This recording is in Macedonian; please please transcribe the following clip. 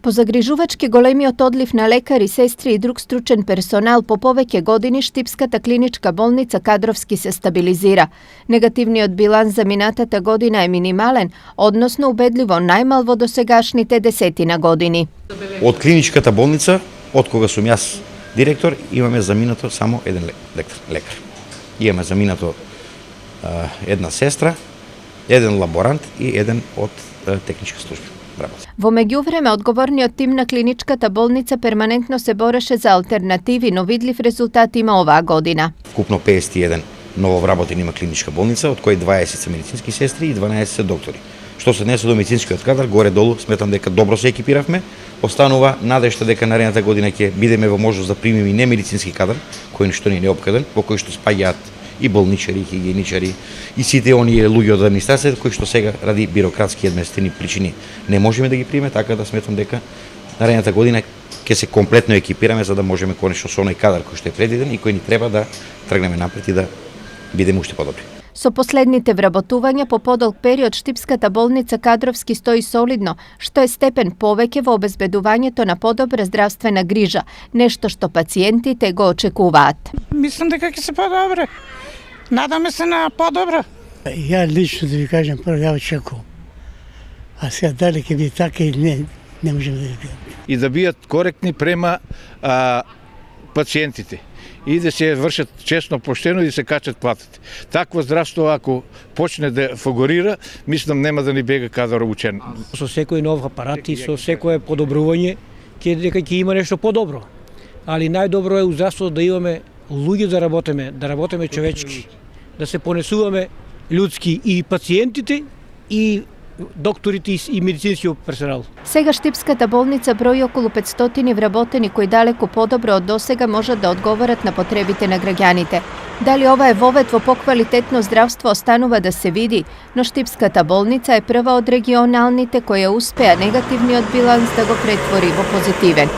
Позагрижувачки големиот одлив на лекари, сестри и друг стручен персонал по повеќе години Штипската клиничка болница кадровски се стабилизира. Негативниот биланс за минатата година е минимален, односно убедливо најмал во досегашните 10 години. Од клиничката болница, од кога сум јас директор, имаме заминато само еден лекар. Имаме заминато една сестра, еден лаборант и еден од техничка служба. Во меѓувреме, одговорниот тим на клиничката болница перманентно се бореше за алтернативи, но видлив резултат има оваа година. Вкупно 51 нововработени има клиничка болница, од кои 20 се медицински сестри и 12 се доктори. Што се однесе до медицинскиот кадар, горе-долу сметам дека добро се екипиравме. Останува надежта дека наредната година ќе бидеме во можност да примиме и немедицински кадар, кој ништо не е неопходен, во кој што спаѓаат и болничари, и хигиеничари, и сите оние луѓе од администрацијата кои што сега ради бирократски едместени причини не можеме да ги примеме, така да сметам дека наредната година ќе се комплетно екипираме за да можеме конечно со оној кадар кој што е предвиден и кој ни треба да тргнеме напред и да бидеме уште подобри. Со последните вработувања по подолг период Штипската болница кадровски стои солидно, што е степен повеќе во обезбедувањето на подобра здравствена грижа, нешто што пациентите го очекуваат. Мислам дека ќе се подобре. Надаме се на подобра. Ја лично да ви кажем, прво ја очекувам. А сега дали ќе биде така или не можем да видиме. И да бидат коректни према пациентите и да се вршат честно, поштено и да се качат платите. Такво здравство, ако почне да фигурира, мислам нема да ни бега кадар учен. Со секој нов апарат и со секое подобрување ќе има нешто подобро. Али најдобро е у здравството да имаме луѓе да работиме човечки, да се понесуваме людски и пациентите и докторите и медицинскиот персонал. Сега Штипската болница брои околу 500 вработени кои далеку подобро од досега можат да одговорат на потребите на граѓаните. Дали ова е вовед во поквалитетно здравство останува да се види, но Штипската болница е прва од регионалните која успеа негативниот биланс да го претвори во позитивен.